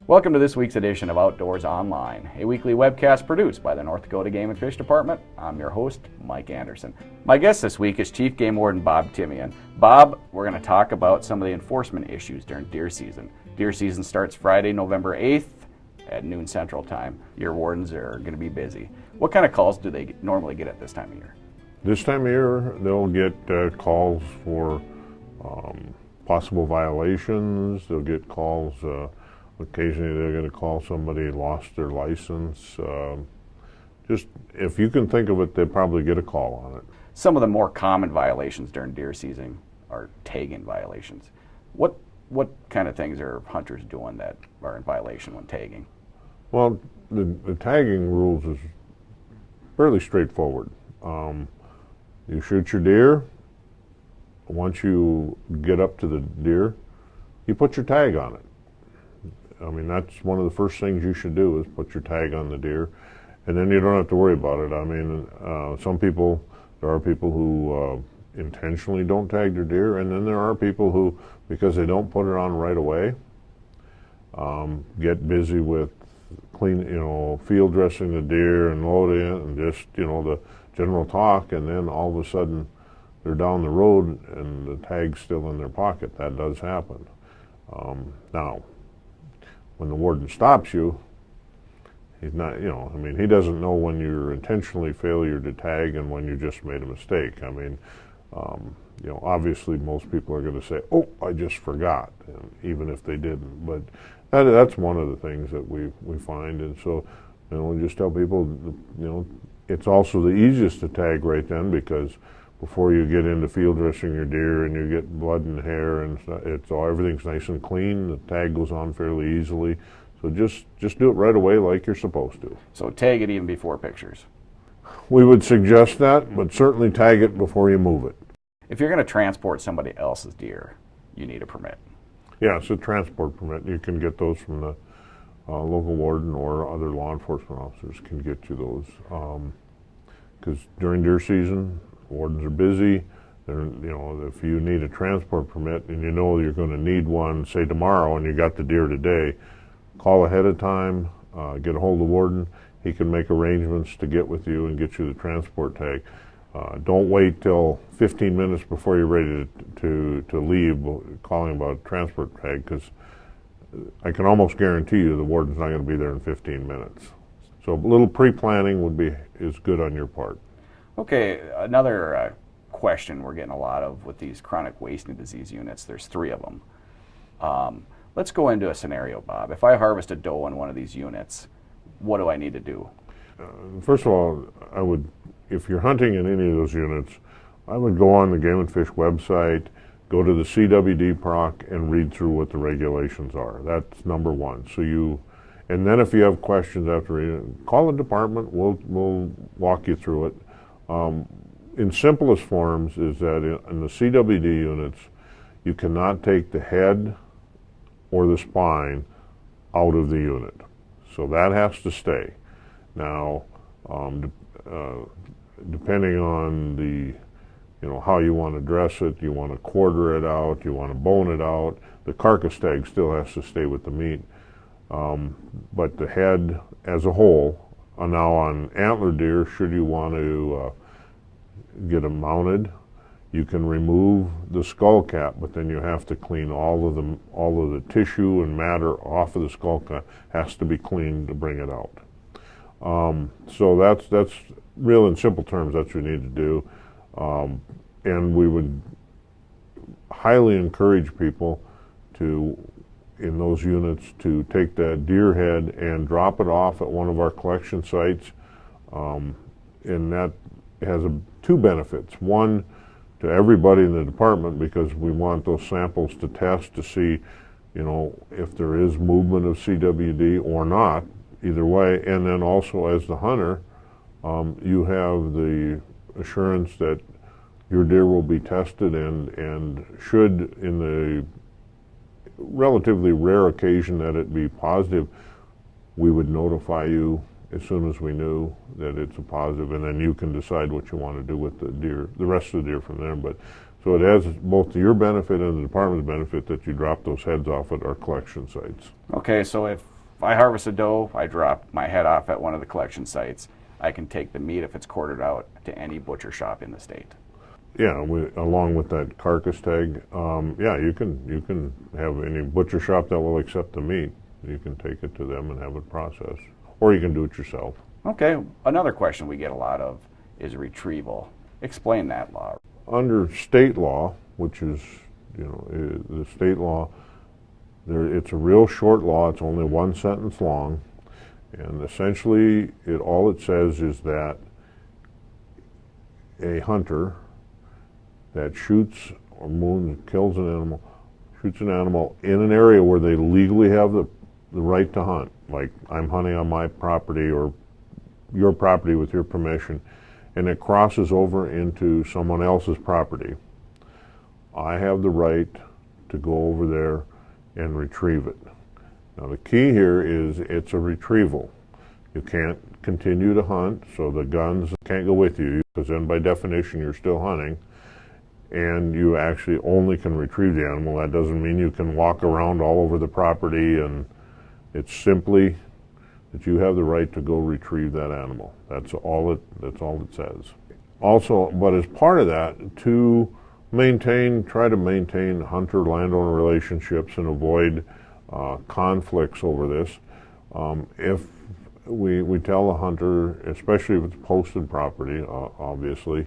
Welcome to this week's edition of Outdoors Online, a weekly webcast produced by the North Dakota Game and Fish Department. I'm your host, Mike Anderson. My guest this week is Chief Game Warden Bob Timian. Bob, we're going to talk about some of the enforcement issues during deer season. Deer season starts Friday, November 8th at noon Central Time. Your wardens are going to be busy. What kind of calls do they normally get at this time of year? This time of year, they'll get calls for possible violations. They'll get calls. Occasionally they're going to call somebody lost their license. Just if you can think of it, they probably get a call on it. Some of the more common violations during deer season are tagging violations. What kind of things are hunters doing that are in violation when tagging? Well, the tagging rules is fairly straightforward. You shoot your deer. Once you get up to the deer, you put your tag on it. I mean, that's one of the first things you should do is put your tag on the deer, and then you don't have to worry about it. I mean, there are people who intentionally don't tag their deer, and then there are people who, because they don't put it on right away, get busy with field dressing the deer and loading it and just, the general talk, and then all of a sudden they're down the road and the tag's still in their pocket. That does happen. Now, when the warden stops you, he's not, he doesn't know when you're intentionally failure to tag and when you just made a mistake. I mean, obviously most people are going to say, "Oh, I just forgot," and even if they didn't. But that's one of the things that we find, and so we just tell people, it's also the easiest to tag right then, because before you get into field dressing your deer and you get blood and hair and everything's nice and clean, the tag goes on fairly easily. So just do it right away like you're supposed to. So tag it even before pictures. We would suggest that, but certainly tag it before you move it. If you're going to transport somebody else's deer, you need a permit. Yeah, it's a transport permit. You can get those from the local warden, or other law enforcement officers can get you those. Because during deer season, wardens are busy. If you need a transport permit and you're going to need one, say tomorrow, and you got the deer today, call ahead of time, get a hold of the warden. He can make arrangements to get with you and get you the transport tag. Don't wait till 15 minutes before you're ready to leave calling about a transport tag, because I can almost guarantee you the warden's not going to be there in 15 minutes. So a little pre-planning is good on your part. Okay, another question we're getting a lot of with these chronic wasting disease units. There's 3 of them. Let's go into a scenario, Bob. If I harvest a doe in one of these units, what do I need to do? First of all, if you're hunting in any of those units, I would go on the Game and Fish website, go to the CWD proc, and read through what the regulations are. That's number one. And then if you have questions after reading, call the department. We'll walk you through it. In simplest forms is that in the CWD units, you cannot take the head or the spine out of the unit. So that has to stay. Now, depending on how you want to dress it, you want to quarter it out, you want to bone it out, the carcass tag still has to stay with the meat. But the head as a whole, now on antler deer, should you want to get them mounted, you can remove the skull cap, but then you have to clean all of the tissue and matter off of the skull cap. Has to be cleaned to bring it out. So that's real, in simple terms, that's what you need to do. And we would highly encourage people in those units to take that deer head and drop it off at one of our collection sites. And that has 2 benefits. One, to everybody in the department, because we want those samples to test to see, if there is movement of CWD or not, either way. And then also, as the hunter, you have the assurance that your deer will be tested, and should, in the relatively rare occasion that it be positive, we would notify you as soon as we knew that it's a positive, and then you can decide what you want to do with the rest of the deer from there. But so it has both to your benefit and the department's benefit that you drop those heads off at our collection sites. Okay, so if If I harvest a doe, I drop my head off at one of the collection sites. I can take the meat, if it's quartered out, to any butcher shop in the state. Yeah, along with that carcass tag, yeah, you can have any butcher shop that will accept the meat. You can take it to them and have it processed, or you can do it yourself. Okay, another question we get a lot of is retrieval. Explain that law. Under state law, which is, the state law, it's a real short law. It's only one sentence long, and essentially all it says is that a hunter that shoots or kills an animal, shoots an animal in an area where they legally have the right to hunt, like I'm hunting on my property or your property with your permission, and it crosses over into someone else's property, I have the right to go over there and retrieve it. Now the key here is it's a retrieval. You can't continue to hunt, so the guns can't go with you, because then by definition you're still hunting, and you actually only can retrieve the animal. That doesn't mean you can walk around all over the property, and it's simply that you have the right to go retrieve that animal. That's all it says. Also, but as part of that, to try to maintain hunter-landowner relationships and avoid conflicts over this, if we tell the hunter, especially if it's posted property, obviously,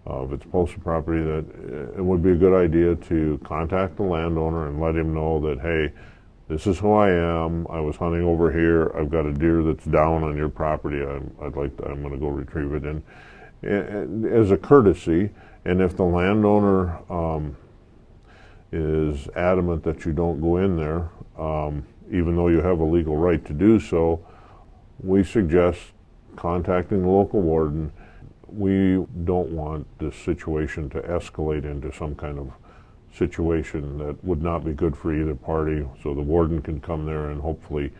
if it's posted property, that it would be a good idea to contact the landowner and let him know that, hey, this is who I am. I was hunting over here. I've got a deer that's down on your property. I'm going to go retrieve it. And as a courtesy, and if the landowner is adamant that you don't go in there, even though you have a legal right to do so, we suggest contacting the local warden. We don't want this situation to escalate into some kind of situation that would not be good for either party, so the warden can come there and hopefully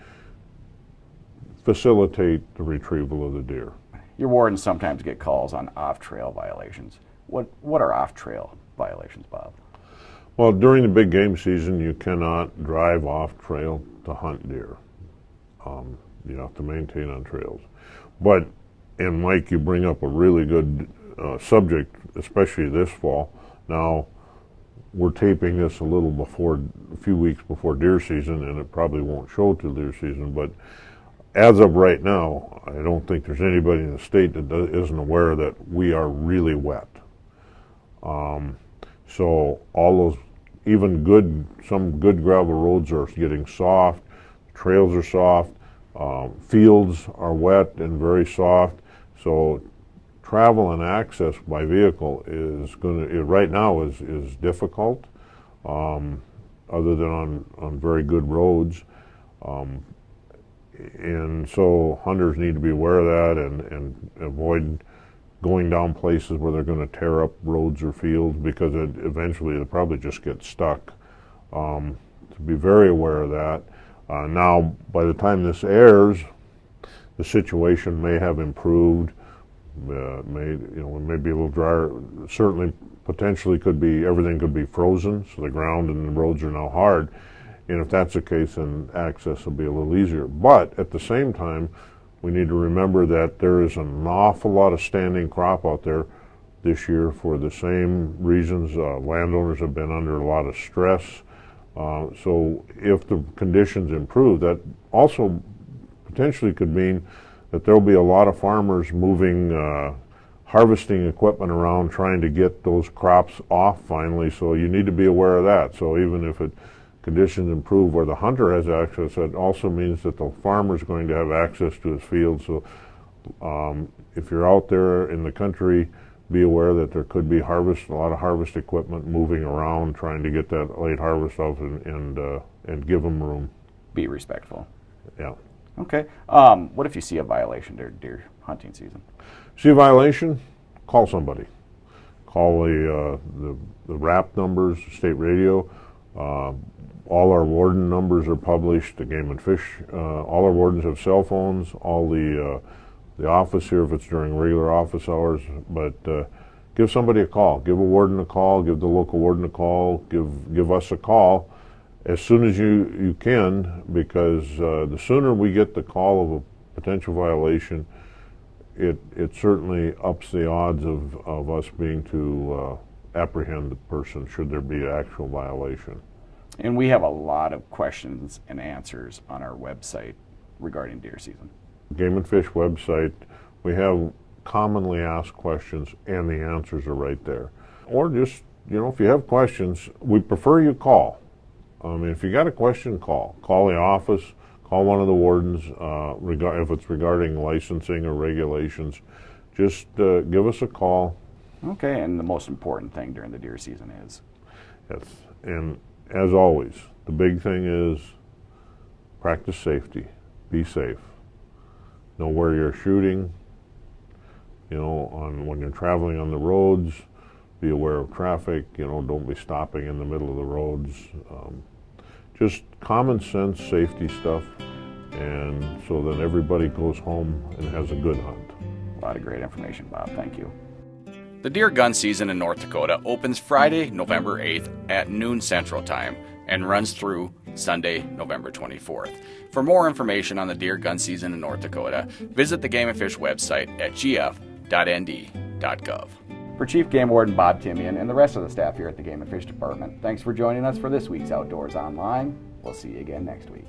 facilitate the retrieval of the deer. Your wardens sometimes get calls on off-trail violations. What are off-trail violations, Bob? Well, during the big game season, you cannot drive off-trail to hunt deer. You have to maintain on trails. But, and Mike, you bring up a really good subject, especially this fall. Now, we're taping this a few weeks before deer season, and it probably won't show till deer season, but as of right now, I don't think there's anybody in the state that isn't aware that we are really wet. So all those, some good gravel roads are getting soft, trails are soft, fields are wet and very soft, so travel and access by vehicle right now is difficult, other than on very good roads. And so hunters need to be aware of that and avoid going down places where they're going to tear up roads or fields, because eventually they'll probably just get stuck. To be very aware of that. Now, by the time this airs, the situation may have improved. We may be a little drier. Certainly, potentially everything could be frozen, so the ground and the roads are now hard. And if that's the case, then access will be a little easier. But at the same time, we need to remember that there is an awful lot of standing crop out there this year for the same reasons. Landowners have been under a lot of stress. So if the conditions improve, that also potentially could mean that there'll be a lot of farmers moving harvesting equipment around trying to get those crops off finally. So you need to be aware of that. So even if conditions improve where the hunter has access, it also means that the farmer is going to have access to his field. So if you're out there in the country, be aware that there could be a lot of harvest equipment moving around trying to get that late harvest off and give them room. Be respectful. Yeah. Okay. What if you see a violation during deer hunting season? See a violation? Call somebody. Call the RAP numbers, state radio. All our warden numbers are published. The Game and Fish, all our wardens have cell phones. All the office here, if it's during regular office hours. But give somebody a call. Give a warden a call. Give the local warden a call. Give us a call, as soon as you can, because the sooner we get the call of a potential violation, it certainly ups the odds of us being to apprehend the person should there be an actual violation. And we have a lot of questions and answers on our website regarding deer season. Game and Fish website, we have commonly asked questions and the answers are right there. Or just, if you have questions, we prefer you call. If you got a question, call. Call the office, call one of the wardens, if it's regarding licensing or regulations. Just give us a call. Okay, and the most important thing during the deer season is? Yes, and as always, the big thing is practice safety. Be safe. Know where you're shooting. When you're traveling on the roads, be aware of traffic. Don't be stopping in the middle of the roads. Just common sense safety stuff, and so that everybody goes home and has a good hunt. A lot of great information, Bob. Thank you. The deer gun season in North Dakota opens Friday, November 8th at noon Central Time and runs through Sunday, November 24th. For more information on the deer gun season in North Dakota, visit the Game and Fish website at gf.nd.gov. For Chief Game Warden Bob Timian and the rest of the staff here at the Game and Fish Department, thanks for joining us for this week's Outdoors Online. We'll see you again next week.